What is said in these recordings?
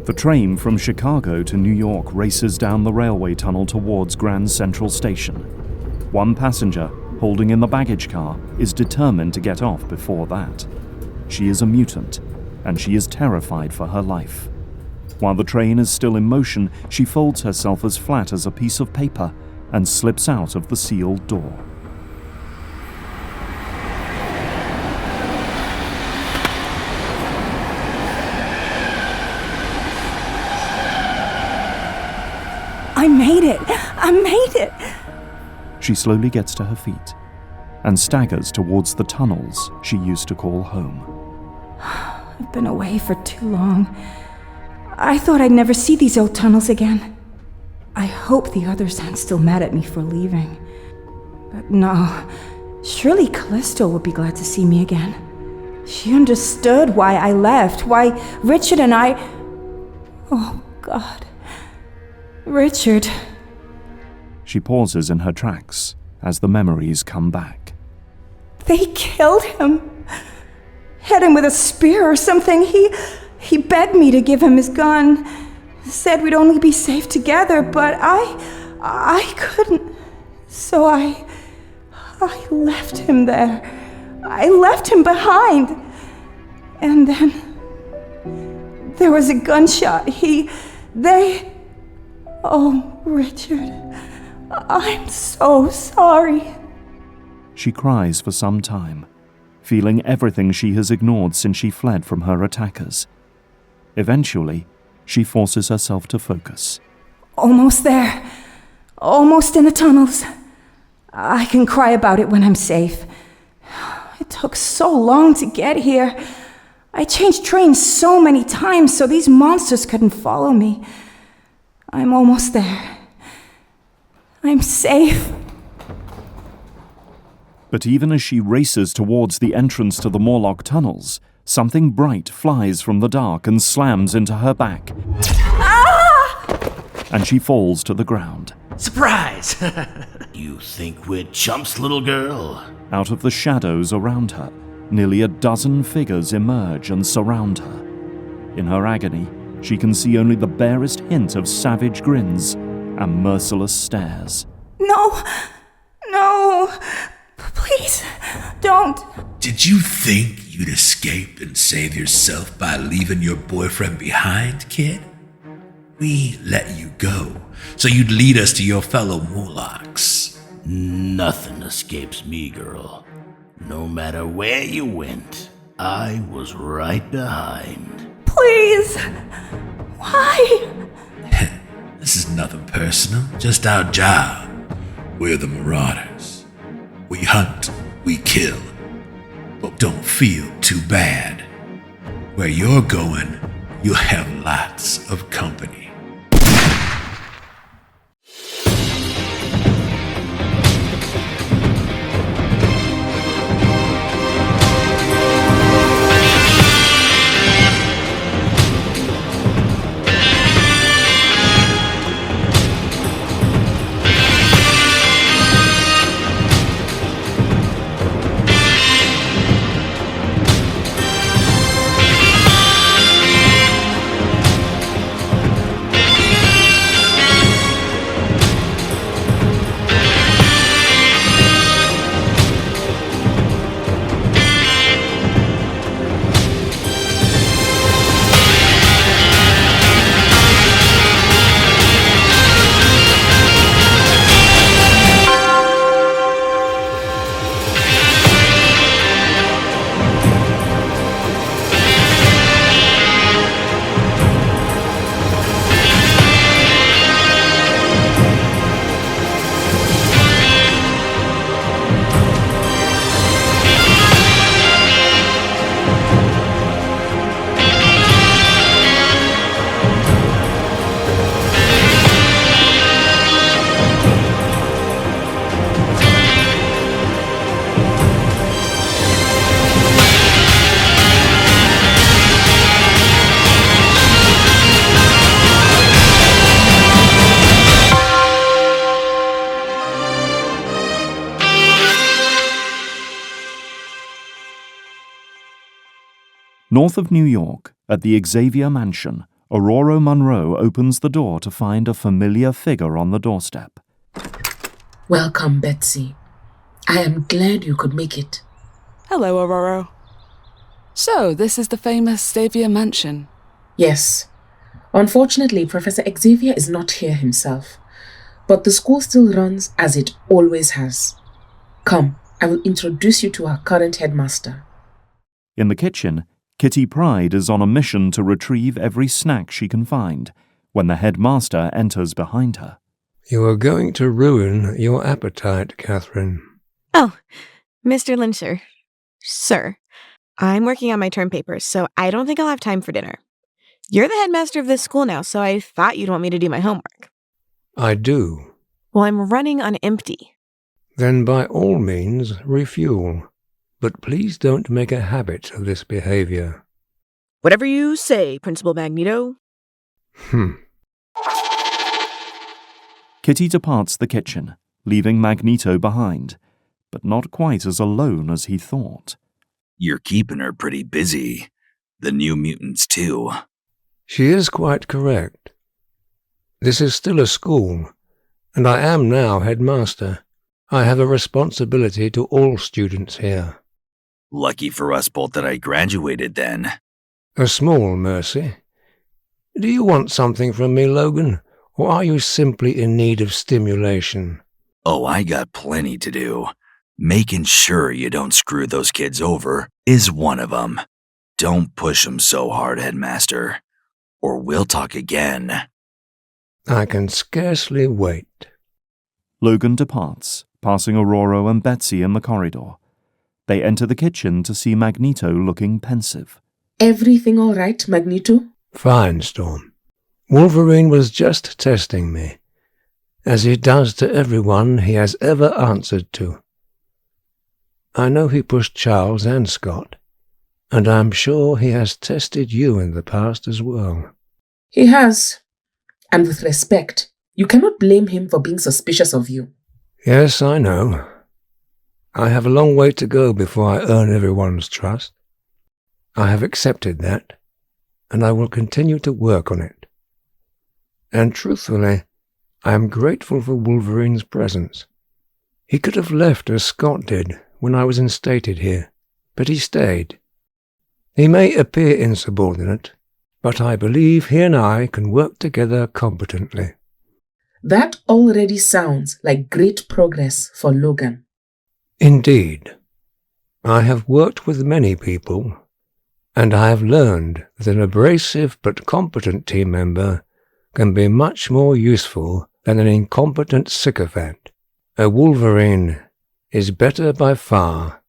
The train from Chicago to New York races down the railway tunnel towards Grand Central Station. One passenger, holding in the baggage car, is determined to get off before that. She is a mutant, and she is terrified for her life. While the train is still in motion, she folds herself as flat as a piece of paper and slips out of the sealed door. I made it! I made it! She slowly gets to her feet and staggers towards the tunnels she used to call home. I've been away for too long. I thought I'd never see these old tunnels again. I hope the others aren't still mad at me for leaving. But no, surely Callisto would be glad to see me again. She understood why I left, why Richard and I... Oh, God. Richard. She pauses in her tracks as the memories come back. They killed him. Hit him with a spear or something. He begged me to give him his gun. Said we'd only be safe together, but I couldn't. So I left him there. I left him behind. And then there was a gunshot. Oh, Richard, I'm so sorry. She cries for some time, feeling everything she has ignored since she fled from her attackers. Eventually, she forces herself to focus. Almost there. Almost in the tunnels. I can cry about it when I'm safe. It took so long to get here. I changed trains so many times so these monsters couldn't follow me. I'm almost there. I'm safe. But even as she races towards the entrance to the Morlock tunnels, something bright flies from the dark and slams into her back. Ah! And she falls to the ground. Surprise! You think we're chumps, little girl? Out of the shadows around her, nearly a dozen figures emerge and surround her. In her agony, she can see only the barest hint of savage grins and merciless stares. No! Please, don't. Did you think you'd escape and save yourself by leaving your boyfriend behind, kid? We let you go, so you'd lead us to your fellow Morlocks. Nothing escapes me, girl. No matter where you went, I was right behind. Please! Why? This is nothing personal, just our job. We're the Marauders. We hunt, we kill, but don't feel too bad. Where you're going, you'll have lots of company. North of New York, at the Xavier Mansion, Aurora Monroe opens the door to find a familiar figure on the doorstep. Welcome, Betsy. I am glad you could make it. Hello, Aurora. So, this is the famous Xavier Mansion. Yes. Unfortunately, Professor Xavier is not here himself, but the school still runs as it always has. Come, I will introduce you to our current headmaster. In the kitchen, Kitty Pryde is on a mission to retrieve every snack she can find when the headmaster enters behind her. You are going to ruin your appetite, Catherine. Oh, Mr. Lyncher. Sir, I'm working on my term papers, so I don't think I'll have time for dinner. You're the headmaster of this school now, so I thought you'd want me to do my homework. I do. Well, I'm running on empty. Then by all means, refuel. But please don't make a habit of this behavior. Whatever you say, Principal Magneto. Kitty departs the kitchen, leaving Magneto behind, but not quite as alone as he thought. You're keeping her pretty busy. The New Mutants, too. She is quite correct. This is still a school, and I am now headmaster. I have a responsibility to all students here. Lucky for us both that I graduated then. A small mercy. Do you want something from me, Logan, or are you simply in need of stimulation? Oh, I got plenty to do. Making sure you don't screw those kids over is one of them. Don't push them so hard, Headmaster, or we'll talk again. I can scarcely wait. Logan departs, passing Aurora and Betsy in the corridor. They enter the kitchen to see Magneto looking pensive. Everything all right, Magneto? Fine, Storm. Wolverine was just testing me, as he does to everyone he has ever answered to. I know he pushed Charles and Scott, and I'm sure he has tested you in the past as well. He has. And with respect, you cannot blame him for being suspicious of you. Yes, I know. I have a long way to go before I earn everyone's trust. I have accepted that, and I will continue to work on it. And truthfully, I am grateful for Wolverine's presence. He could have left as Scott did when I was instated here, but he stayed. He may appear insubordinate, but I believe he and I can work together competently. That already sounds like great progress for Logan. Indeed. I have worked with many people, and I have learned that an abrasive but competent team member can be much more useful than an incompetent sycophant. A Wolverine is better by far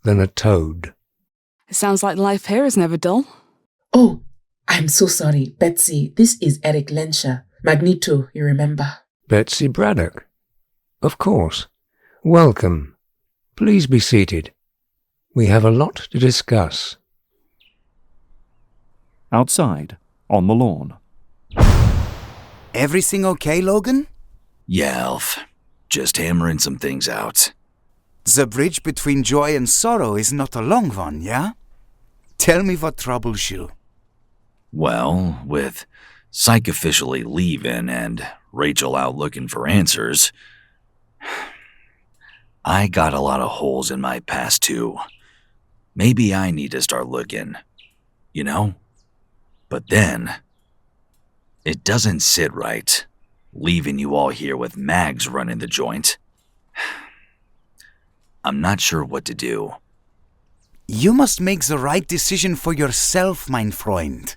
than a Toad. It sounds like life here is never dull. Oh, I'm so sorry, Betsy. This is Eric Lensher. Magneto, you remember. Betsy Braddock. Of course. Welcome. Please be seated. We have a lot to discuss. Outside, on the lawn. Everything okay, Logan? Yeah, Elf. Just hammering some things out. The bridge between joy and sorrow is not a long one, yeah? Tell me what troubles you. Well, with Psych officially leaving and Rachel out looking for answers, I got a lot of holes in my past too. Maybe I need to start looking, you know? But then, it doesn't sit right, leaving you all here with Mags running the joint. I'm not sure what to do. You must make the right decision for yourself, mein Freund.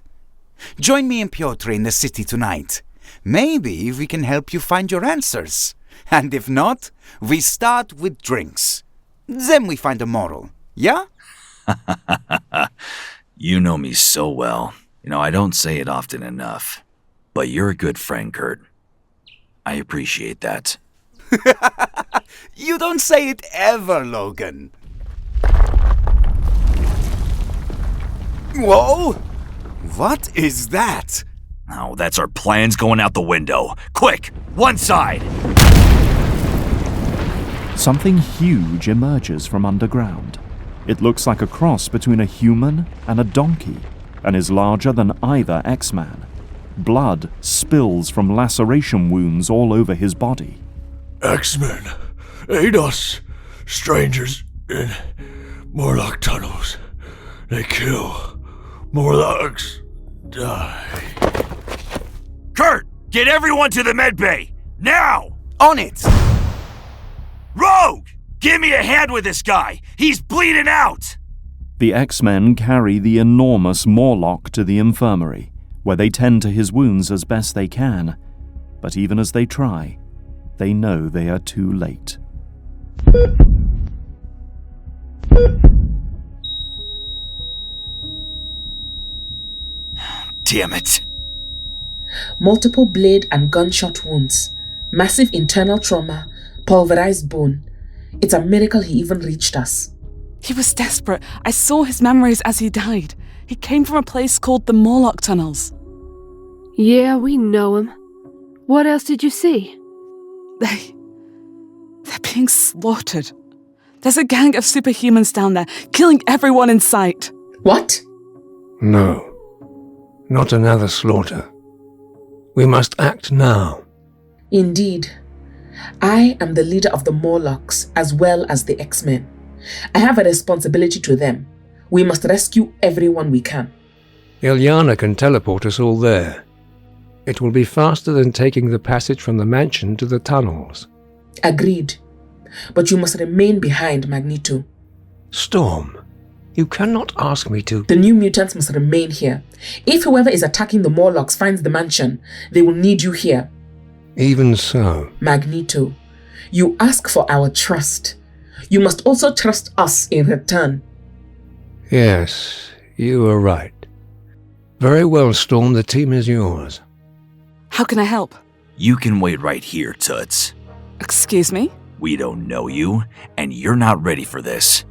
Join me and Piotr in the city tonight. Maybe we can help you find your answers. And if not, we start with drinks. Then we find a moral, yeah? You know me so well. You know, I don't say it often enough. But you're a good friend, Kurt. I appreciate that. You don't say it ever, Logan. Whoa! What is that? Oh, that's our plans going out the window. Quick, one side! Something huge emerges from underground. It looks like a cross between a human and a donkey, and is larger than either X-Man. Blood spills from laceration wounds all over his body. X-Men, aid us. Strangers in Morlock tunnels. They kill. Morlocks die. Kurt, get everyone to the medbay! Now! On it! Rogue! Give me a hand with this guy! He's bleeding out! The X-Men carry the enormous Morlock to the infirmary, where they tend to his wounds as best they can. But even as they try, they know they are too late. Damn it. Multiple blade and gunshot wounds, massive internal trauma, pulverized bone. It's a miracle he even reached us. He was desperate. I saw his memories as he died. He came from a place called the Morlock tunnels. Yeah, we know him. What else did you see? They're being slaughtered. There's a gang of superhumans down there, killing everyone in sight. What? No. Not another slaughter. We must act now. Indeed. I am the leader of the Morlocks as well as the X-Men. I have a responsibility to them. We must rescue everyone we can. Ilyana can teleport us all there. It will be faster than taking the passage from the mansion to the tunnels. Agreed. But you must remain behind, Magneto. Storm, you cannot ask me to... The new mutants must remain here. If whoever is attacking the Morlocks finds the mansion, they will need you here. Even so. Magneto, you ask for our trust. You must also trust us in return. Yes, you are right. Very well, Storm, the team is yours. How can I help? You can wait right here, Toots. Excuse me? We don't know you, and you're not ready for this.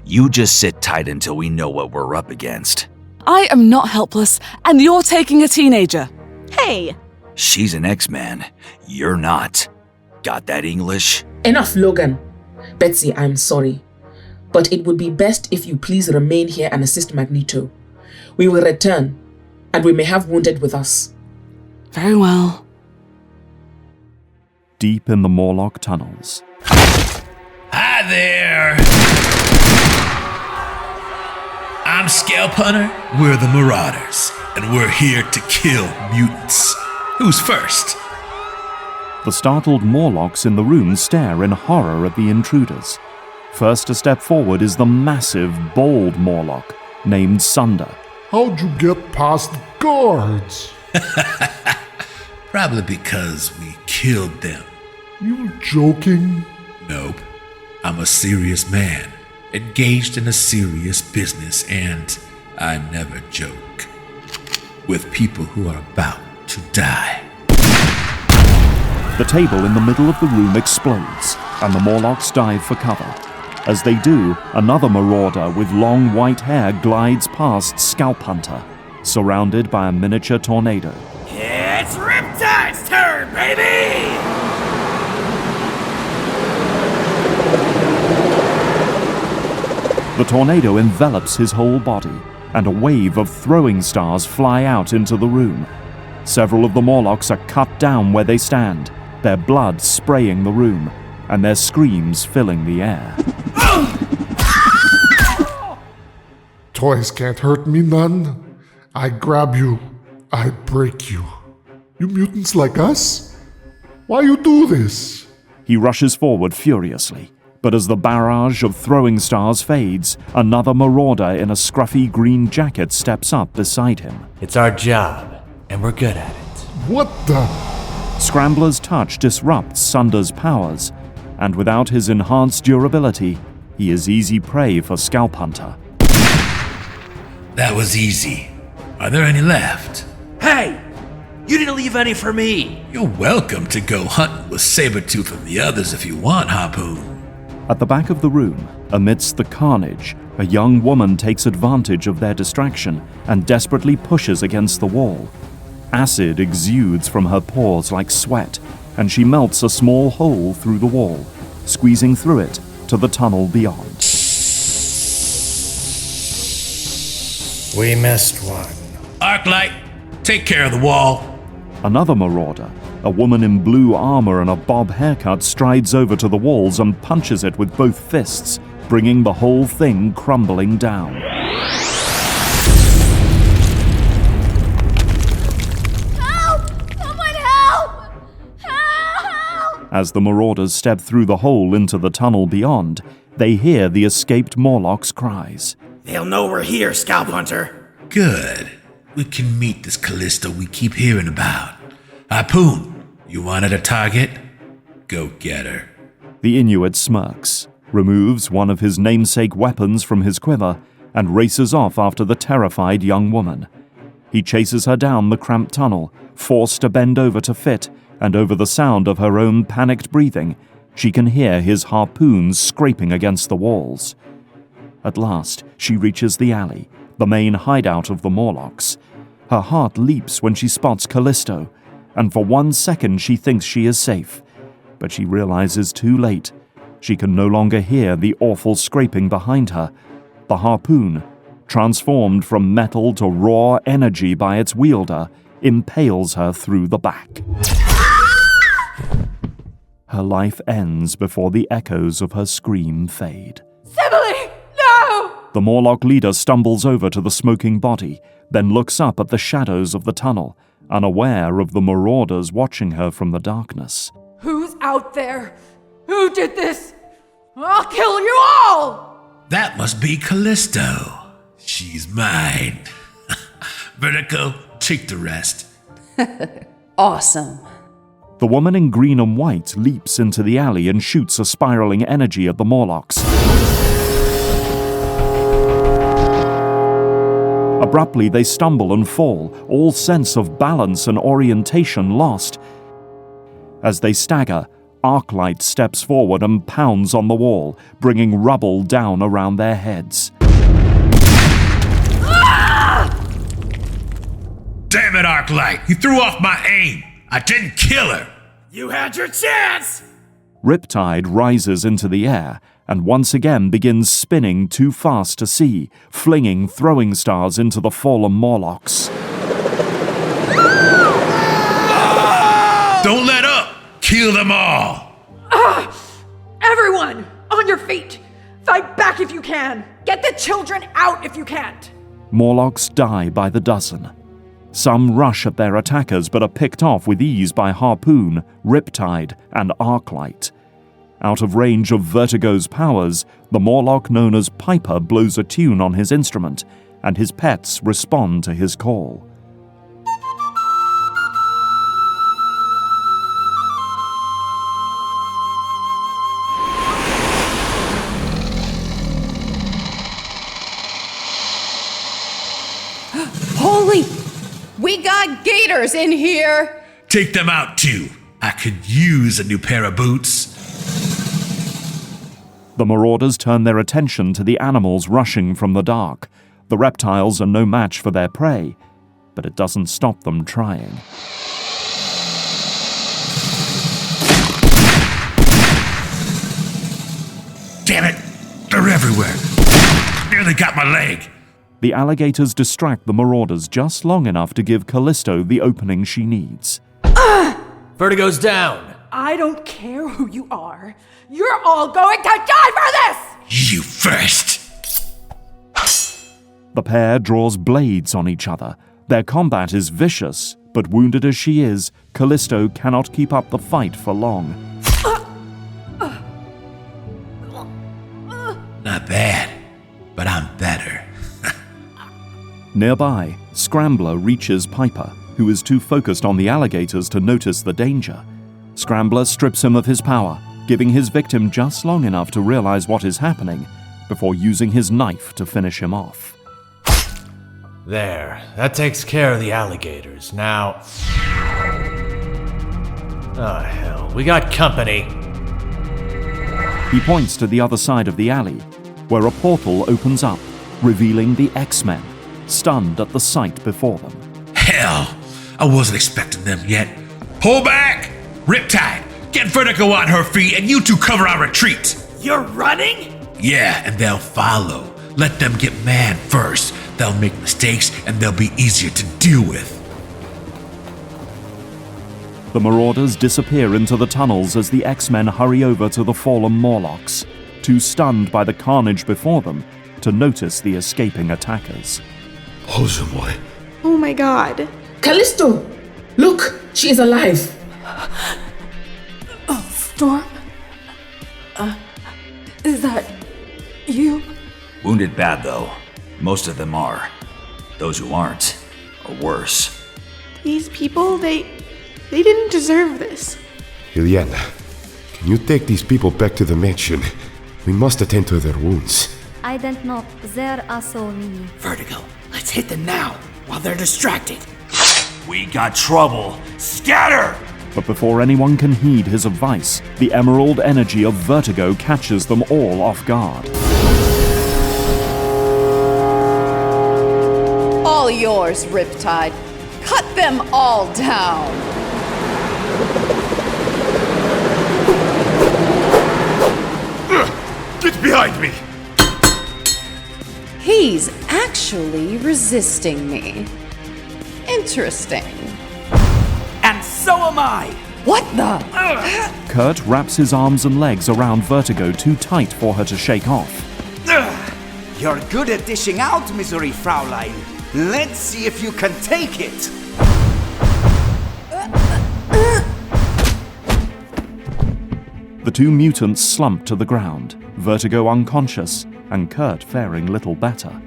You just sit tight until we know what we're up against. I am not helpless, and you're taking a teenager. Hey! She's an X-Man. You're not. Got that, English? Enough, Logan. Betsy, I'm sorry. But it would be best if you please remain here and assist Magneto. We will return, and we may have wounded with us. Very well. Deep in the Morlock tunnels. Hi there! I'm Scalp Hunter. We're the Marauders, and we're here to kill mutants. Who's first? The startled Morlocks in the room stare in horror at the intruders. First to step forward is the massive, bold Morlock named Sunder. How'd you get past the guards? Probably because we killed them. You joking? Nope. I'm a serious man, engaged in a serious business, and I never joke with people who are about to die. The table in the middle of the room explodes, and the Morlocks dive for cover. As they do, another Marauder with long white hair glides past Scalp Hunter, surrounded by a miniature tornado. It's Riptide's turn, baby! The tornado envelops his whole body, and a wave of throwing stars fly out into the room. Several of the Morlocks are cut down where they stand, their blood spraying the room, and their screams filling the air. Toys can't hurt me none. I grab you, I break you. You mutants like us? Why you do this? He rushes forward furiously, but as the barrage of throwing stars fades, another Marauder in a scruffy green jacket steps up beside him. It's our job, and we're good at it. What the? Scrambler's touch disrupts Sunder's powers, and without his enhanced durability, he is easy prey for Scalp Hunter. That was easy. Are there any left? Hey! You didn't leave any for me! You're welcome to go hunting with Sabretooth and the others if you want, Harpoon. At the back of the room, amidst the carnage, a young woman takes advantage of their distraction and desperately pushes against the wall. Acid exudes from her pores like sweat, and she melts a small hole through the wall, squeezing through it to the tunnel beyond. We missed one. Arclight, take care of the wall. Another marauder, a woman in blue armor and a bob haircut, strides over to the walls and punches it with both fists, bringing the whole thing crumbling down. Help! Someone help! Help! As the marauders step through the hole into the tunnel beyond, they hear the escaped Morlocks' cries. They'll know we're here, Scalp Hunter. Good. We can meet this Callisto we keep hearing about. Harpoon, you wanted a target? Go get her. The Inuit smirks, removes one of his namesake weapons from his quiver, and races off after the terrified young woman. He chases her down the cramped tunnel, forced to bend over to fit, and over the sound of her own panicked breathing, she can hear his harpoons scraping against the walls. At last, she reaches the alley, the main hideout of the Morlocks. Her heart leaps when she spots Callisto, and for 1 second she thinks she is safe. But she realizes too late. She can no longer hear the awful scraping behind her. The harpoon, transformed from metal to raw energy by its wielder, impales her through the back. Her life ends before the echoes of her scream fade. Sibylle! No! The Morlock leader stumbles over to the smoking body, then looks up at the shadows of the tunnel, unaware of the marauders watching her from the darkness. Who's out there? Who did this? I'll kill you all! That must be Callisto. She's mine. Vertigo, take the rest. Awesome. The woman in green and white leaps into the alley and shoots a spiraling energy at the Morlocks. Abruptly, they stumble and fall, all sense of balance and orientation lost. As they stagger, Arclight steps forward and pounds on the wall, bringing rubble down around their heads. Ah! Damn it, Arclight! You threw off my aim! I didn't kill her! You had your chance! Riptide rises into the air and once again begins spinning too fast to see, flinging throwing stars into the fallen Morlocks. Don't let up! Kill them all! Everyone, on your feet! Fight back if you can! Get the children out if you can't! Morlocks die by the dozen. Some rush at their attackers but are picked off with ease by Harpoon, Riptide, and Arclight. Out of range of Vertigo's powers, the Morlock known as Piper blows a tune on his instrument, and his pets respond to his call. Holy! We got gators in here! Take them out too. I could use a new pair of boots. The marauders turn their attention to the animals rushing from the dark. The reptiles are no match for their prey, but it doesn't stop them trying. Damn it! They're everywhere! Nearly got my leg! The alligators distract the marauders just long enough to give Callisto the opening she needs. Vertigo's down! I don't care who you are. You're all going to die for this! You first! The pair draws blades on each other. Their combat is vicious, but wounded as she is, Callisto cannot keep up the fight for long. Not bad, but I'm better. Nearby, Scrambler reaches Piper, who is too focused on the alligators to notice the danger. Scrambler strips him of his power, giving his victim just long enough to realize what is happening, before using his knife to finish him off. There, that takes care of the alligators. Now... Oh, hell, we got company. He points to the other side of the alley, where a portal opens up, revealing the X-Men, stunned at the sight before them. Hell! I wasn't expecting them yet. Pull back! Riptide, get Vertigo on her feet and you two cover our retreat! You're running? Yeah, and they'll follow. Let them get mad first. They'll make mistakes and they'll be easier to deal with. The Marauders disappear into the tunnels as the X-Men hurry over to the fallen Morlocks, too stunned by the carnage before them to notice the escaping attackers. Oh my god. Callisto! Look! She is alive! Storm? Is that you? Wounded bad, though. Most of them are. Those who aren't are worse. These people, they didn't deserve this. Ilyana, can you take these people back to the mansion? We must attend to their wounds. I don't know. There are so many. Vertigo, let's hit them now, while they're distracted. We got trouble. Scatter! But before anyone can heed his advice, the emerald energy of Vertigo catches them all off guard. All yours, Riptide. Cut them all down. Get behind me! He's actually resisting me. Interesting. And so am I! What the? Kurt wraps his arms and legs around Vertigo too tight for her to shake off. You're good at dishing out, misery, Fraulein. Let's see if you can take it. The two mutants slump to the ground, Vertigo unconscious, and Kurt faring little better.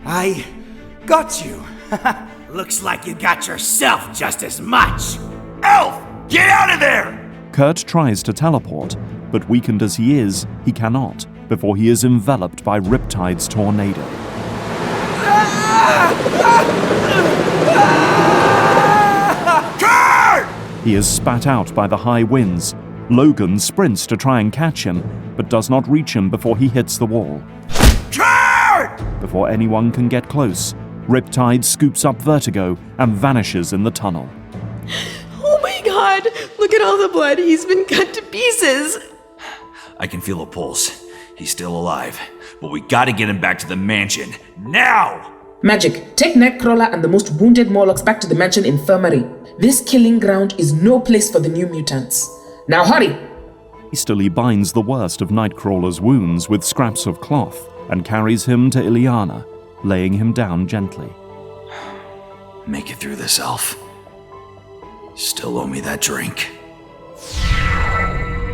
I got you. Looks like you got yourself just as much. Elf! Get out of there! Kurt tries to teleport, but weakened as he is, he cannot, before he is enveloped by Riptide's tornado. Kurt! He is spat out by the high winds. Logan sprints to try and catch him, but does not reach him before he hits the wall. Kurt! Before anyone can get close, Riptide scoops up Vertigo and vanishes in the tunnel. Oh my god! Look at all the blood. He's been cut to pieces. I can feel a pulse. He's still alive. But we gotta get him back to the mansion. Now! Magic, take Nightcrawler and the most wounded Morlocks back to the mansion infirmary. This killing ground is no place for the new mutants. Now hurry! Hastily binds the worst of Nightcrawler's wounds with scraps of cloth and carries him to Ilyana, laying him down gently. Make it through this, Elf. Still owe me that drink.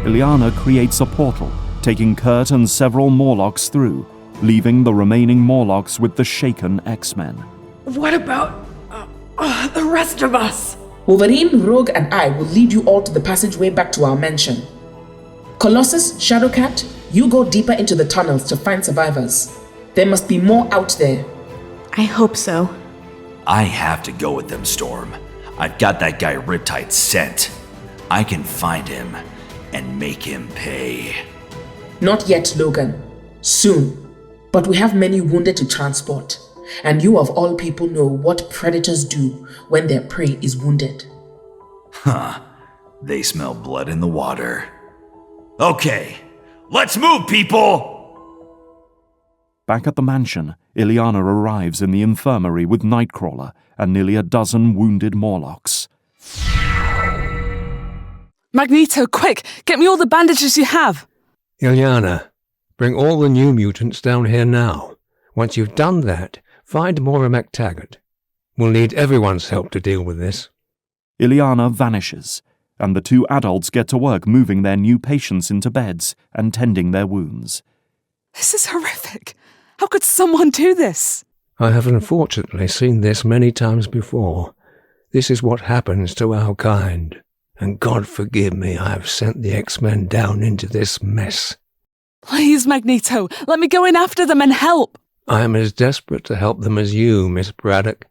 Ilyana creates a portal, taking Kurt and several Morlocks through, leaving the remaining Morlocks with the shaken X-Men. What about the rest of us? Wolverine, Rogue, and I will lead you all to the passageway back to our mansion. Colossus, Shadowcat, you go deeper into the tunnels to find survivors. There must be more out there. I hope so. I have to go with them, Storm. I've got that guy Riptide sent. I can find him and make him pay. Not yet, Logan. Soon. But we have many wounded to transport. And you of all people know what predators do when their prey is wounded. Huh. They smell blood in the water. Okay, let's move, people! Back at the mansion, Ilyana arrives in the infirmary with Nightcrawler and nearly a dozen wounded Morlocks. Magneto, quick! Get me all the bandages you have! Ilyana, bring all the new mutants down here now. Once you've done that, find Moira MacTaggart. We'll need everyone's help to deal with this. Ilyana vanishes, and the two adults get to work moving their new patients into beds and tending their wounds. This is horrific. How could someone do this? I have unfortunately seen this many times before. This is what happens to our kind. And God forgive me, I have sent the X-Men down into this mess. Please, Magneto, let me go in after them and help. I am as desperate to help them as you, Miss Braddock.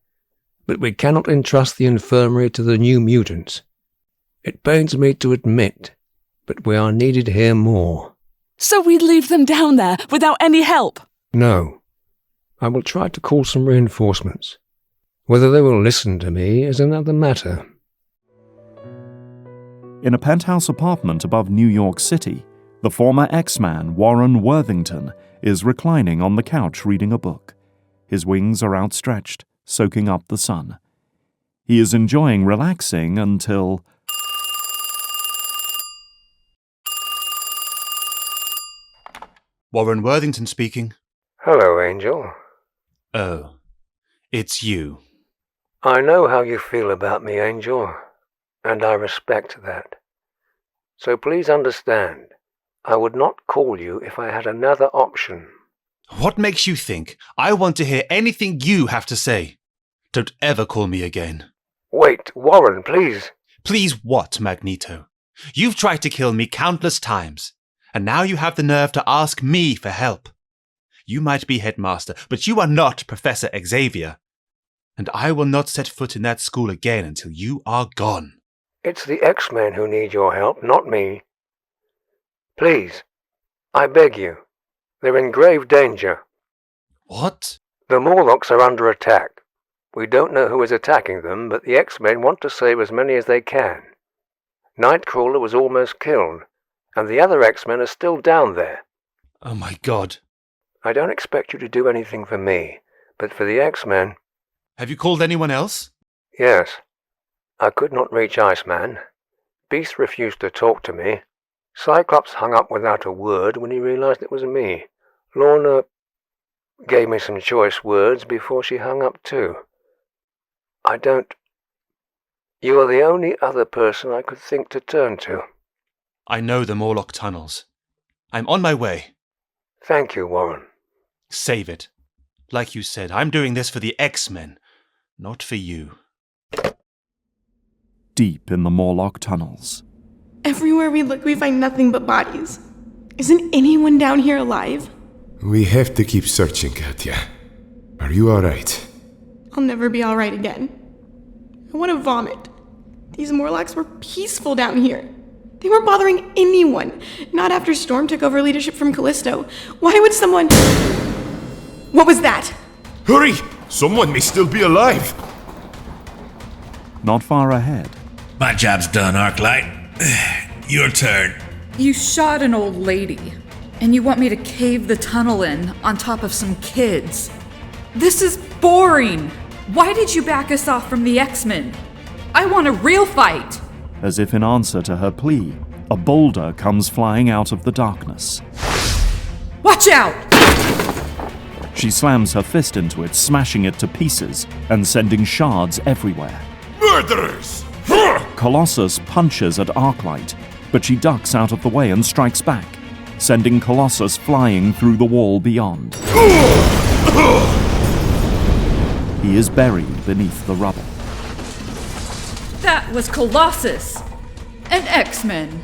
But we cannot entrust the infirmary to the new mutants. It pains me to admit, but we are needed here more. So we leave them down there without any help? No. I will try to call some reinforcements. Whether they will listen to me is another matter. In a penthouse apartment above New York City, the former X-Man Warren Worthington is reclining on the couch reading a book. His wings are outstretched, soaking up the sun. He is enjoying relaxing until... Warren Worthington speaking. Hello, Angel. Oh, it's you. I know how you feel about me, Angel, and I respect that. So please understand, I would not call you if I had another option. What makes you think I want to hear anything you have to say? Don't ever call me again. Wait, Warren, please. Please what, Magneto? You've tried to kill me countless times, and now you have the nerve to ask me for help. You might be headmaster, but you are not Professor Xavier. And I will not set foot in that school again until you are gone. It's the X-Men who need your help, not me. Please, I beg you. They're in grave danger. What? The Morlocks are under attack. We don't know who is attacking them, but the X-Men want to save as many as they can. Nightcrawler was almost killed, and the other X-Men are still down there. Oh my God. I don't expect you to do anything for me, but for the X-Men... Have you called anyone else? Yes. I could not reach Iceman. Beast refused to talk to me. Cyclops hung up without a word when he realized it was me. Lorna gave me some choice words before she hung up too. You are the only other person I could think to turn to. I know the Morlock tunnels. I'm on my way. Thank you, Warren. Save it. Like you said, I'm doing this for the X-Men, not for you. Deep in the Morlock tunnels. Everywhere we look, we find nothing but bodies. Isn't anyone down here alive? We have to keep searching, Katya. Are you alright? I'll never be alright again. I want to vomit. These Morlocks were peaceful down here. They weren't bothering anyone. Not after Storm took over leadership from Callisto. Why would someone... What was that? Hurry! Someone may still be alive! Not far ahead. My job's done, Arclight. Your turn. You shot an old lady, and you want me to cave the tunnel in on top of some kids. This is boring! Why did you back us off from the X-Men? I want a real fight! As if in answer to her plea, a boulder comes flying out of the darkness. Watch out! She slams her fist into it, smashing it to pieces and sending shards everywhere. Murderers! Colossus punches at Arclight, but she ducks out of the way and strikes back, sending Colossus flying through the wall beyond. He is buried beneath the rubble. That was Colossus! An X-Men.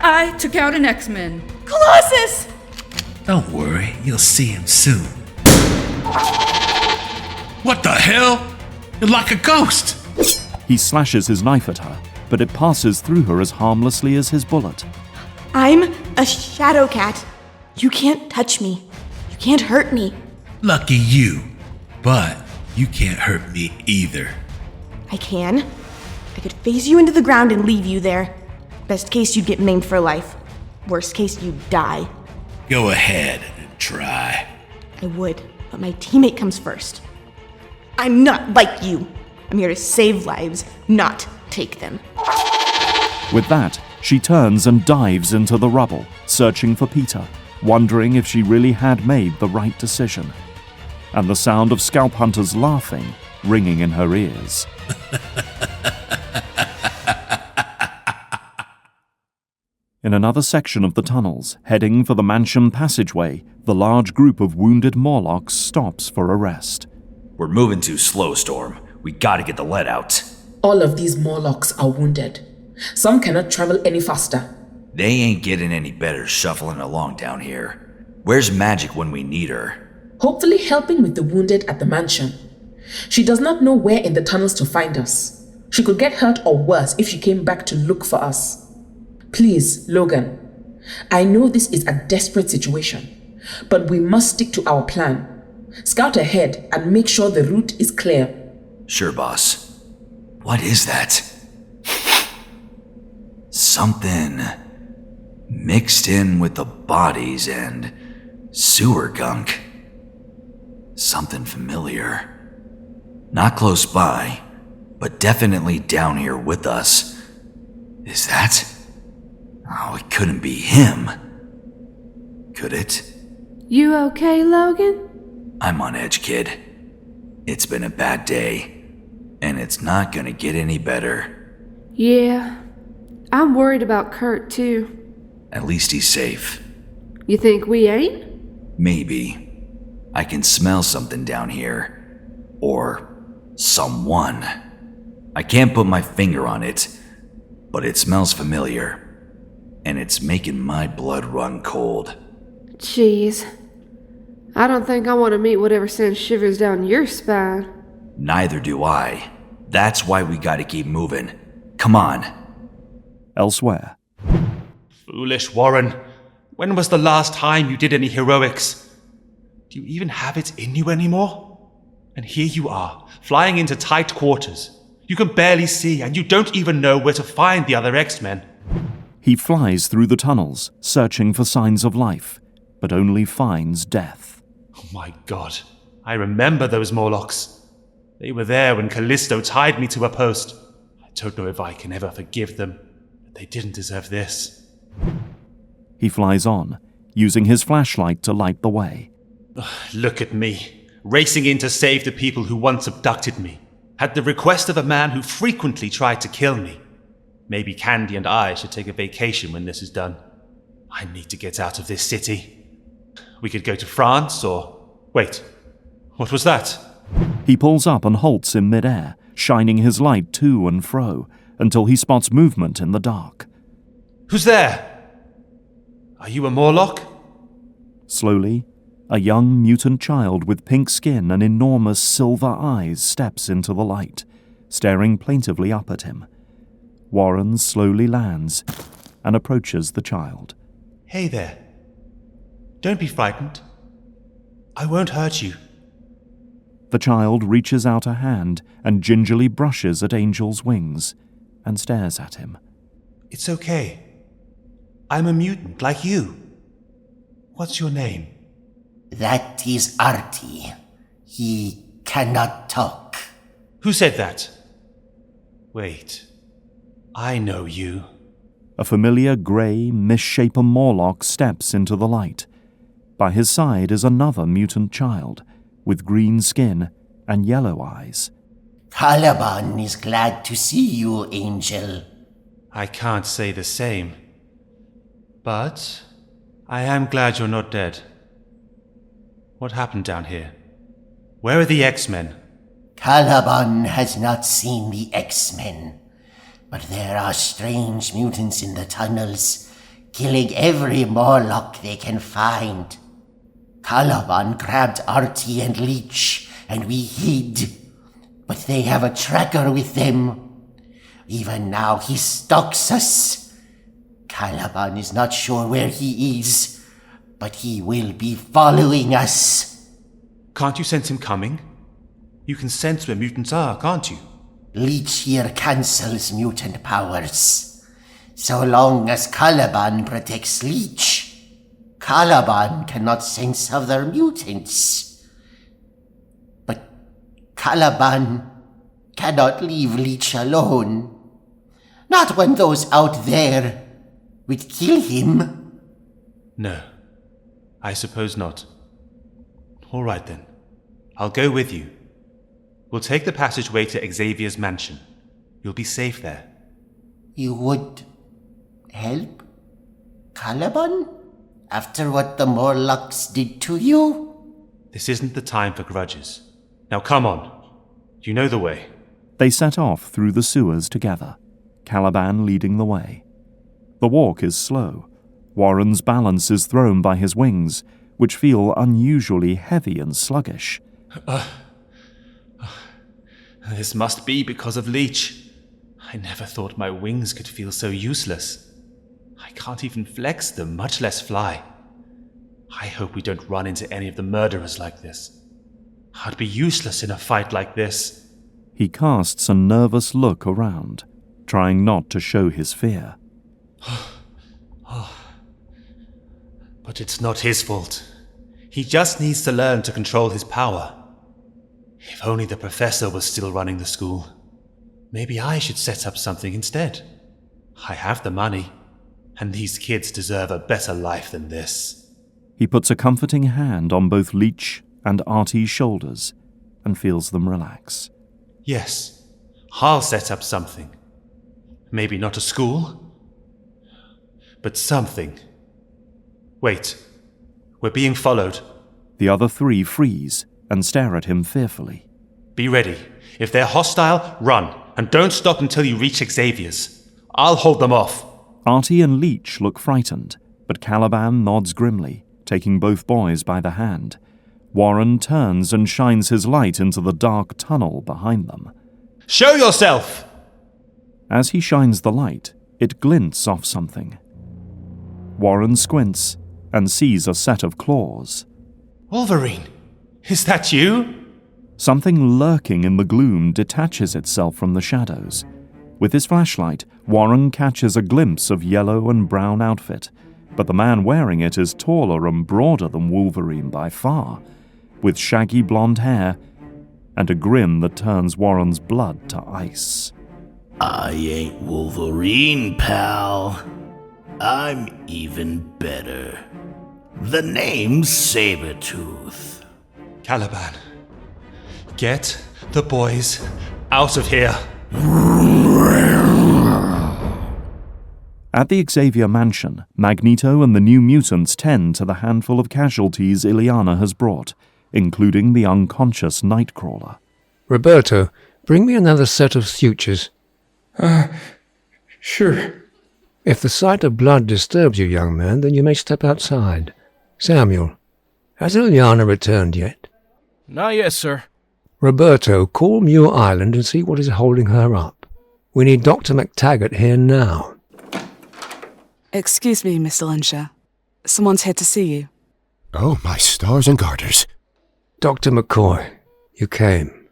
I took out an X-Men. Colossus! Don't worry, you'll see him soon. What the hell? You're like a ghost! He slashes his knife at her, but it passes through her as harmlessly as his bullet. I'm a shadow cat. You can't touch me. You can't hurt me. Lucky you. But you can't hurt me either. I can. I could phase you into the ground and leave you there. Best case, you'd get maimed for life. Worst case, you'd die. Go ahead and try. I would, but my teammate comes first. I'm not like you. I'm here to save lives, not take them. With that, she turns and dives into the rubble, searching for Peter, wondering if she really had made the right decision. And the sound of scalp hunters laughing ringing in her ears. In another section of the tunnels, heading for the mansion passageway, the large group of wounded Morlocks stops for a rest. We're moving too slow, Storm. We gotta get the lead out. All of these Morlocks are wounded. Some cannot travel any faster. They ain't getting any better shuffling along down here. Where's Magic when we need her? Hopefully helping with the wounded at the mansion. She does not know where in the tunnels to find us. She could get hurt or worse if she came back to look for us. Please, Logan. I know this is a desperate situation, but we must stick to our plan. Scout ahead and make sure the route is clear. Sure, boss. What is that? Something mixed in with the bodies and sewer gunk. Something familiar. Not close by, but definitely down here with us. Is that? Oh, it couldn't be him. Could it? You okay, Logan? I'm on edge, kid. It's been a bad day, and it's not gonna get any better. Yeah. I'm worried about Kurt, too. At least he's safe. You think we ain't? Maybe. I can smell something down here. Or someone. I can't put my finger on it, but it smells familiar. And it's making my blood run cold. Jeez. I don't think I want to meet whatever sends shivers down your spine. Neither do I. That's why we gotta keep moving. Come on. Elsewhere. Foolish Warren. When was the last time you did any heroics? Do you even have it in you anymore? And here you are, flying into tight quarters. You can barely see, and you don't even know where to find the other X-Men. He flies through the tunnels, searching for signs of life, but only finds death. Oh my god, I remember those Morlocks. They were there when Callisto tied me to a post. I don't know if I can ever forgive them, but they didn't deserve this. He flies on, using his flashlight to light the way. Look at me, racing in to save the people who once abducted me, at the request of a man who frequently tried to kill me. Maybe Candy and I should take a vacation when this is done. I need to get out of this city. We could go to France or... Wait, what was that? He pulls up and halts in midair, shining his light to and fro, until he spots movement in the dark. Who's there? Are you a Morlock? Slowly, a young mutant child with pink skin and enormous silver eyes steps into the light, staring plaintively up at him. Warren slowly lands and approaches the child. Hey there. Don't be frightened. I won't hurt you. The child reaches out a hand and gingerly brushes at Angel's wings and stares at him. It's okay. I'm a mutant like you. What's your name? That is Artie. He cannot talk. Who said that? Wait. I know you. A familiar grey, misshapen Morlock steps into the light. By his side is another mutant child, with green skin and yellow eyes. Caliban is glad to see you, Angel. I can't say the same. But I am glad you're not dead. What happened down here? Where are the X-Men? Caliban has not seen the X-Men, but there are strange mutants in the tunnels, killing every Morlock they can find. Caliban grabbed Artie and Leech, and we hid, but they have a tracker with them. Even now he stalks us. Caliban is not sure where he is, but he will be following us. Can't you sense him coming? You can sense where mutants are, can't you? Leech here cancels mutant powers. So long as Caliban protects Leech, Caliban cannot sense other mutants. But Caliban cannot leave Leech alone. Not when those out there would kill him. No, I suppose not. All right then, I'll go with you. We'll take the passageway to Xavier's mansion. You'll be safe there. You would help Caliban? After what the Morlocks did to you? This isn't the time for grudges. Now come on. You know the way. They set off through the sewers together, Caliban leading the way. The walk is slow. Warren's balance is thrown by his wings, which feel unusually heavy and sluggish. This must be because of Leech. I never thought my wings could feel so useless. I can't even flex them, much less fly. I hope we don't run into any of the murderers like this. I'd be useless in a fight like this. He casts a nervous look around, trying not to show his fear. But it's not his fault. He just needs to learn to control his power. If only the professor was still running the school. Maybe I should set up something instead. I have the money, and these kids deserve a better life than this. He puts a comforting hand on both Leech and Artie's shoulders and feels them relax. Yes, I'll set up something. Maybe not a school, but something. Wait, we're being followed. The other three freeze and stare at him fearfully. Be ready. If they're hostile, run, and don't stop until you reach Xavier's. I'll hold them off. Artie and Leech look frightened, but Caliban nods grimly, taking both boys by the hand. Warren turns and shines his light into the dark tunnel behind them. Show yourself! As he shines the light, it glints off something. Warren squints and sees a set of claws. Wolverine, is that you? Something lurking in the gloom detaches itself from the shadows. With his flashlight, Warren catches a glimpse of yellow and brown outfit, but the man wearing it is taller and broader than Wolverine by far, with shaggy blonde hair and a grin that turns Warren's blood to ice. I ain't Wolverine, pal. I'm even better. The name's Sabretooth. Caliban, get the boys out of here. At the Xavier mansion, Magneto and the new mutants tend to the handful of casualties Illyana has brought, including the unconscious Nightcrawler. Roberto, bring me another set of sutures. Sure. If the sight of blood disturbs you, young man, then you may step outside. Samuel, has Illyana returned yet? Not yet, sir. Roberto, call Muir Island and see what is holding her up. We need Dr. McTaggart here now. Excuse me, Mr. Lensher. Someone's here to see you. Oh, my stars and garters. Dr. McCoy, you came.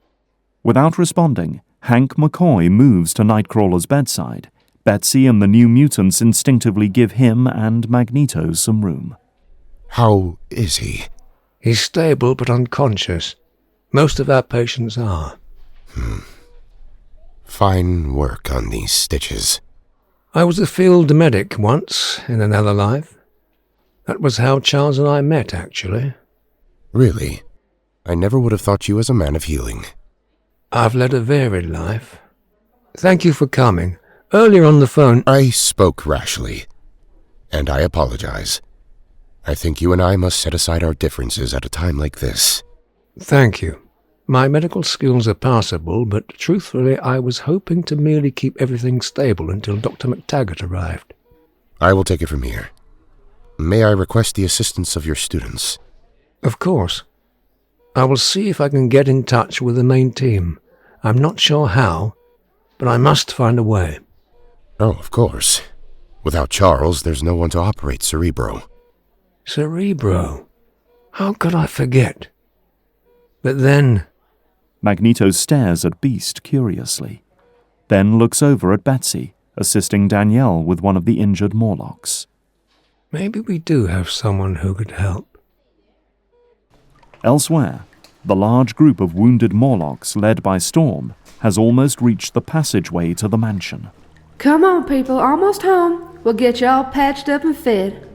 Without responding, Hank McCoy moves to Nightcrawler's bedside. Betsy and the new mutants instinctively give him and Magneto some room. How is he? He's stable but unconscious. Most of our patients are. Fine work on these stitches. I was a field medic once, in another life. That was how Charles and I met, actually. Really? I never would have thought you as a man of healing. I've led a varied life. Thank you for coming. Earlier on the phone... I spoke rashly, and I apologize. I think you and I must set aside our differences at a time like this. Thank you. My medical skills are passable, but truthfully I was hoping to merely keep everything stable until Dr. McTaggart arrived. I will take it from here. May I request the assistance of your students? Of course. I will see if I can get in touch with the main team. I'm not sure how, but I must find a way. Oh, of course. Without Charles, there's no one to operate Cerebro. Cerebro? How could I forget? But then... Magneto stares at Beast curiously, then looks over at Betsy, assisting Danielle with one of the injured Morlocks. Maybe we do have someone who could help. Elsewhere, the large group of wounded Morlocks led by Storm has almost reached the passageway to the mansion. Come on, people, almost home. We'll get you all patched up and fed.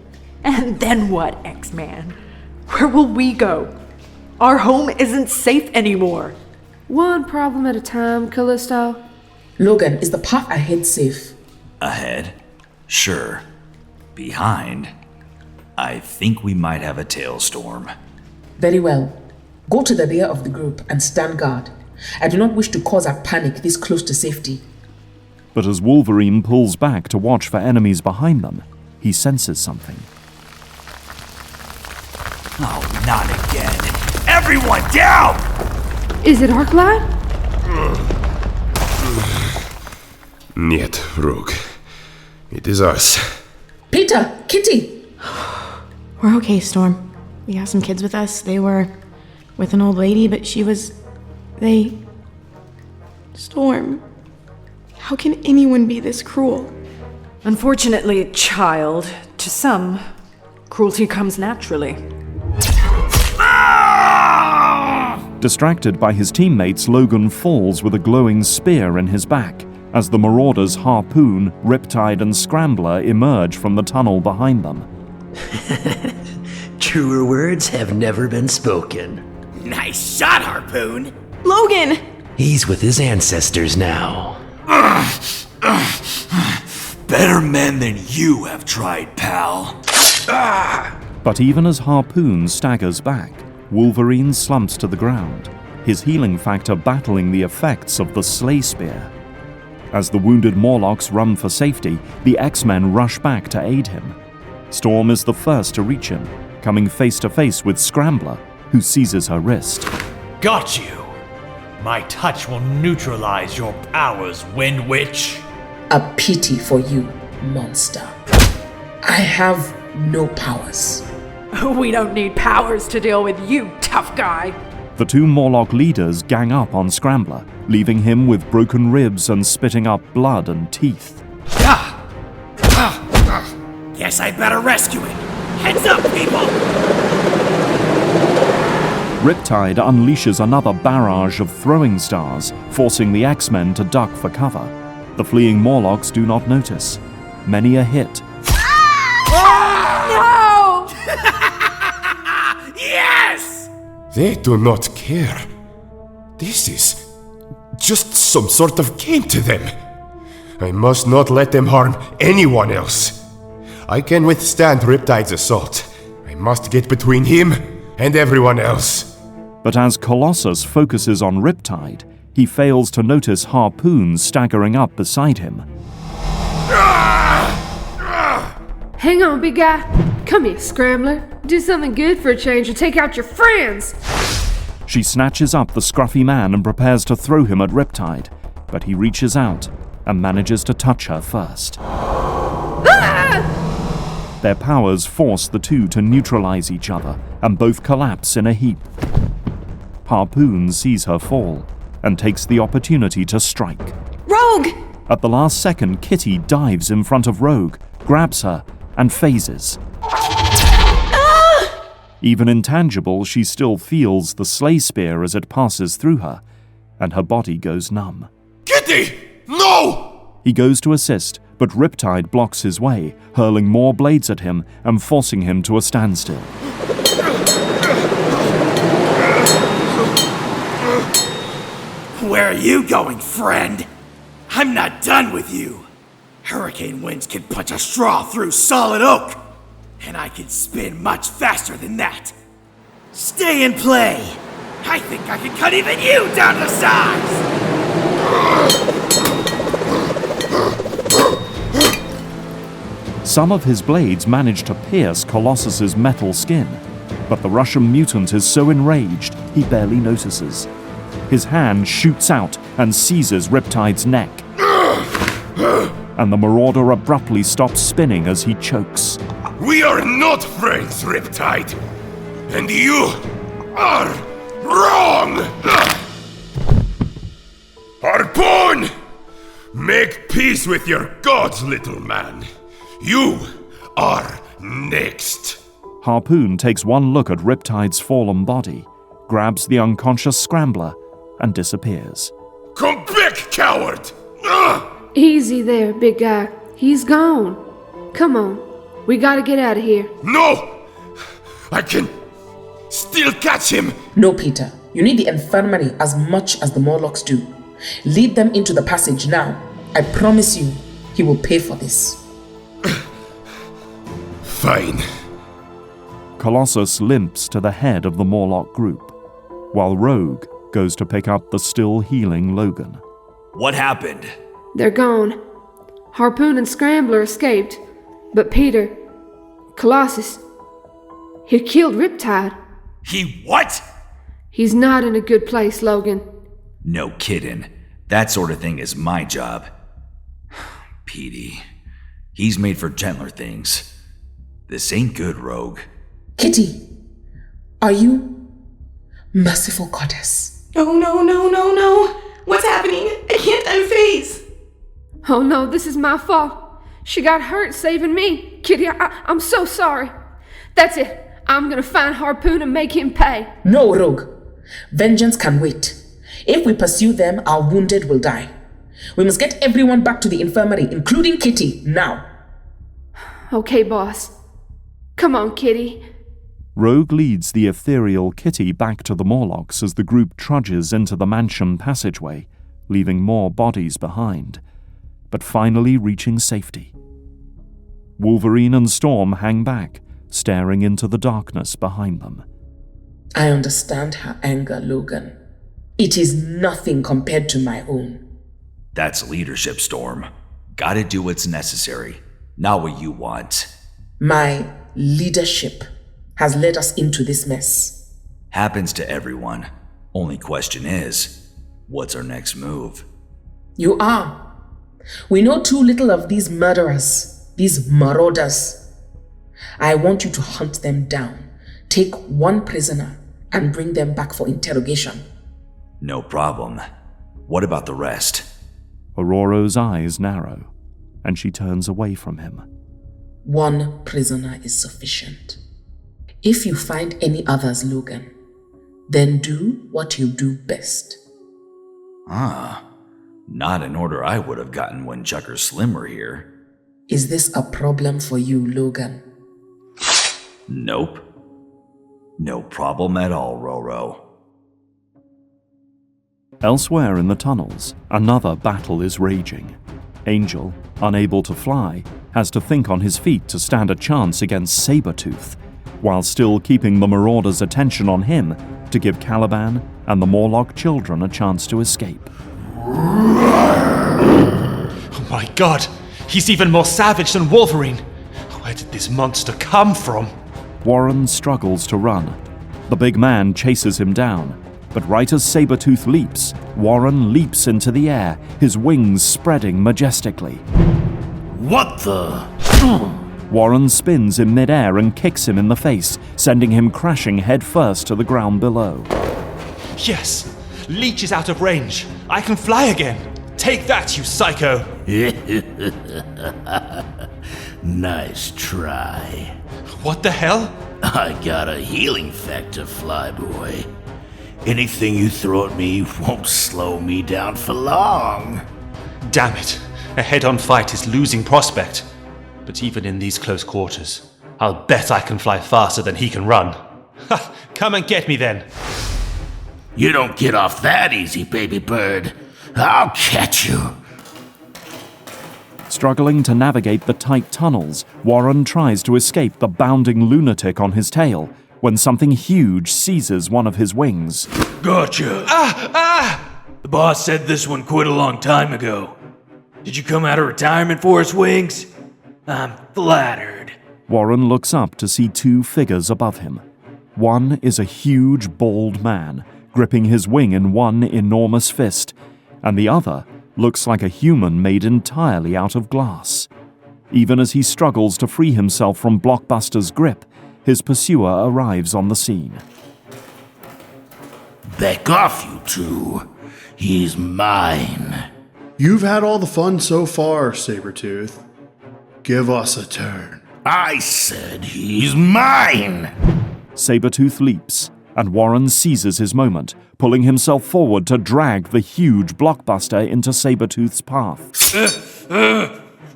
And then what, X-Man? Where will we go? Our home isn't safe anymore. One problem at a time, Callisto. Logan, is the path ahead safe? Ahead? Sure. Behind? I think we might have a tailstorm. Very well. Go to the rear of the group and stand guard. I do not wish to cause a panic this close to safety. But as Wolverine pulls back to watch for enemies behind them, he senses something. Oh, not again. Everyone down! Is it Arclight? Niet, Rogue. It is us. Peter! Kitty! We're okay, Storm. We have some kids with us. They were with an old lady, but Storm. How can anyone be this cruel? Unfortunately, child, to some, cruelty comes naturally. Distracted by his teammates, Logan falls with a glowing spear in his back as the Marauders Harpoon, Riptide, and Scrambler emerge from the tunnel behind them. Truer words have never been spoken. Nice shot, Harpoon! Logan! He's with his ancestors now. Better men than you have tried, pal. But even as Harpoon staggers back, Wolverine slumps to the ground, his healing factor battling the effects of the Slay Spear. As the wounded Morlocks run for safety, the X-Men rush back to aid him. Storm is the first to reach him, coming face to face with Scrambler, who seizes her wrist. Got you! My touch will neutralize your powers, Wind Witch! A pity for you, monster. I have no powers. We don't need powers to deal with you, tough guy. The two Morlock leaders gang up on Scrambler, leaving him with broken ribs and spitting up blood and teeth. Guess I better rescue it. Heads up, people! Riptide unleashes another barrage of throwing stars, forcing the X-Men to duck for cover. The fleeing Morlocks do not notice. Many a hit. No! Yes! They do not care. This is just some sort of game to them. I must not let them harm anyone else. I can withstand Riptide's assault. I must get between him and everyone else. But as Colossus focuses on Riptide, he fails to notice Harpoon staggering up beside him. Hang on, big guy. Come here, Scrambler. Do something good for a change and take out your friends. She snatches up the scruffy man and prepares to throw him at Riptide, but he reaches out and manages to touch her first. Their powers force the two to neutralize each other, and both collapse in a heap. Harpoon sees her fall and takes the opportunity to strike. Rogue! At the last second, Kitty dives in front of Rogue, grabs her, and phases. Even intangible, she still feels the Slay Spear as it passes through her, and her body goes numb. Kitty! No! He goes to assist, but Riptide blocks his way, hurling more blades at him and forcing him to a standstill. Where are you going, friend? I'm not done with you. Hurricane winds can punch a straw through solid oak, and I can spin much faster than that. Stay and play. I think I can cut even you down to size. Some of his blades manage to pierce Colossus's metal skin, but the Russian mutant is so enraged he barely notices. His hand shoots out and seizes Riptide's neck. And the Marauder abruptly stops spinning as he chokes. We are not friends, Riptide. And you are wrong! Harpoon! Make peace with your gods, little man. You are next. Harpoon takes one look at Riptide's fallen body, grabs the unconscious Scrambler, and disappears. Come back, coward! Easy there, big guy. He's gone. Come on. We gotta get out of here. No! I can still catch him! No, Peter. You need the infirmary as much as the Morlocks do. Lead them into the passage now. I promise you, he will pay for this. Fine. Colossus limps to the head of the Morlock group, while Rogue goes to pick up the still healing Logan. What happened? They're gone. Harpoon and Scrambler escaped, but Peter, Colossus, he killed Riptide. He what? He's not in a good place, Logan. No kidding. That sort of thing is my job. Petey. He's made for gentler things. This ain't good, Rogue. Kitty, are you merciful goddess? Oh, no. What's happening? I can't unphase. Oh no, this is my fault. She got hurt saving me. Kitty, I'm so sorry. That's it. I'm gonna find Harpoon and make him pay. No, Rogue. Vengeance can wait. If we pursue them, our wounded will die. We must get everyone back to the infirmary, including Kitty, now. Okay, boss. Come on, Kitty. Rogue leads the ethereal Kitty back to the Morlocks as the group trudges into the mansion passageway, leaving more bodies behind, but finally reaching safety. Wolverine and Storm hang back, staring into the darkness behind them. I understand her anger, Logan. It is nothing compared to my own. That's leadership, Storm. Gotta do what's necessary, not what you want. My leadership has led us into this mess. Happens to everyone. Only question is, what's our next move? You are. We know too little of these murderers, these marauders. I want you to hunt them down, take one prisoner, and bring them back for interrogation. No problem. What about the rest? Aurora's eyes narrow, and she turns away from him. One prisoner is sufficient. If you find any others, Logan, then do what you do best. Not an order I would have gotten when Chuck or Slim were here. Is this a problem for you, Logan? Nope. No problem at all, Roro. Elsewhere in the tunnels, another battle is raging. Angel, unable to fly, has to think on his feet to stand a chance against Sabretooth, while still keeping the Marauders' attention on him to give Caliban and the Morlock children a chance to escape. Oh my god! He's even more savage than Wolverine! Where did this monster come from? Warren struggles to run. The big man chases him down, but right as Sabretooth leaps, Warren leaps into the air, his wings spreading majestically. What the? Warren spins in midair and kicks him in the face, sending him crashing headfirst to the ground below. Yes! Leech is out of range. I can fly again. Take that, you psycho! Nice try. What the hell? I got a healing factor, Flyboy. Anything you throw at me won't slow me down for long. Damn it. A head-on fight is losing prospect. But even in these close quarters, I'll bet I can fly faster than he can run. Ha! Come and get me then. You don't get off that easy, baby bird. I'll catch you. Struggling to navigate the tight tunnels, Warren tries to escape the bounding lunatic on his tail when something huge seizes one of his wings. Gotcha. The boss said this one quit a long time ago. Did you come out of retirement for his wings? I'm flattered. Warren looks up to see two figures above him. One is a huge, bald man, gripping his wing in one enormous fist, and the other looks like a human made entirely out of glass. Even as he struggles to free himself from Blockbuster's grip, his pursuer arrives on the scene. Back off, you two. He's mine. You've had all the fun so far, Sabretooth. Give us a turn. I said he's mine! Sabretooth leaps, and Warren seizes his moment, pulling himself forward to drag the huge Blockbuster into Sabretooth's path.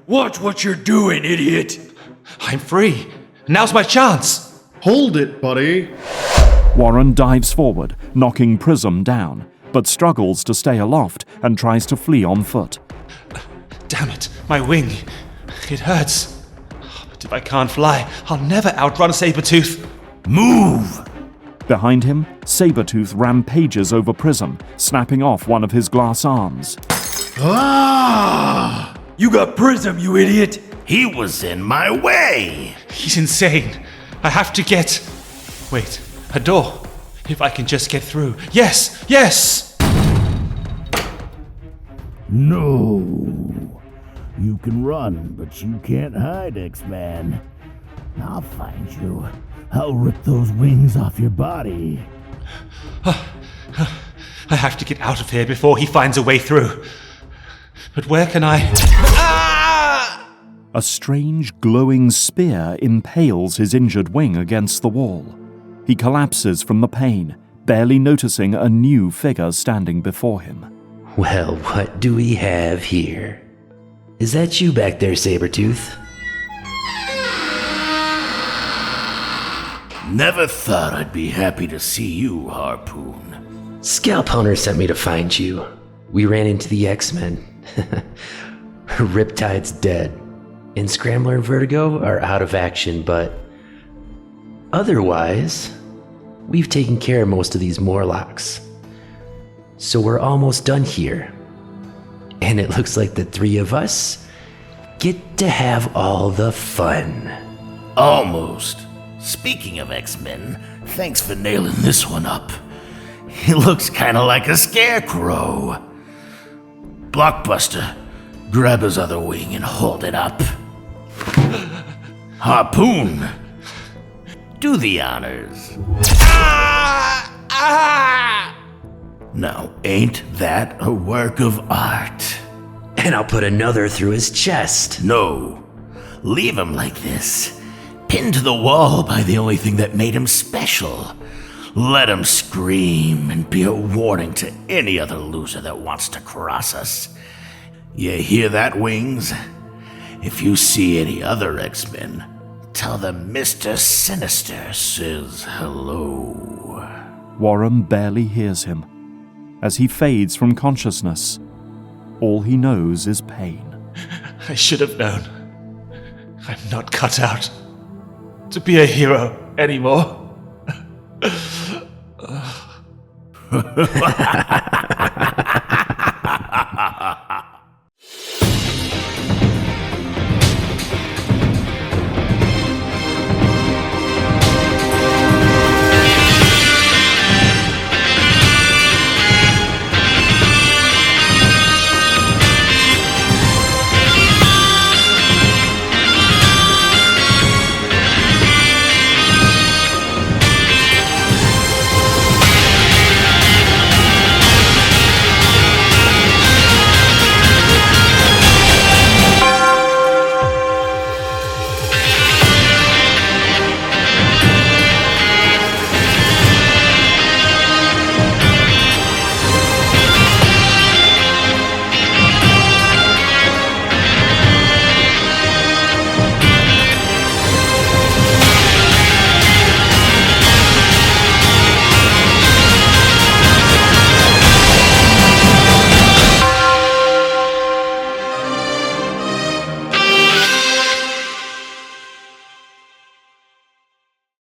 Watch what you're doing, idiot! I'm free. Now's my chance. Hold it, buddy. Warren dives forward, knocking Prism down, but struggles to stay aloft and tries to flee on foot. Damn it, my wing. It hurts. But if I can't fly, I'll never outrun Sabretooth. Move! Behind him, Sabretooth rampages over Prism, snapping off one of his glass arms. Ah! You got Prism, you idiot! He was in my way! He's insane. I have to get... Wait, a door. If I can just get through. Yes! Yes! No. You can run, but you can't hide, X-Man. I'll find you. I'll rip those wings off your body. I have to get out of here before he finds a way through. But where can I... Ah! A strange, glowing spear impales his injured wing against the wall. He collapses from the pain, barely noticing a new figure standing before him. Well, what do we have here? Is that you back there, Sabretooth? Never thought I'd be happy to see you, Harpoon. Scalp Hunter sent me to find you. We ran into the X-Men. Riptide's dead. And Scrambler and Vertigo are out of action, but otherwise, we've taken care of most of these Morlocks. So we're almost done here. And it looks like the three of us get to have all the fun. Almost. Speaking of X-Men, thanks for nailing this one up. He looks kinda like a scarecrow. Blockbuster, grab his other wing and hold it up. Harpoon, do the honors. Now, ain't that a work of art? And I'll put another through his chest. No, leave him like this, pinned to the wall by the only thing that made him special. Let him scream and be a warning to any other loser that wants to cross us. You hear that, Wings? If you see any other X-Men, tell them Mr. Sinister says hello. Warren barely hears him. As he fades from consciousness, all he knows is pain. I should have known. I'm not cut out to be a hero anymore.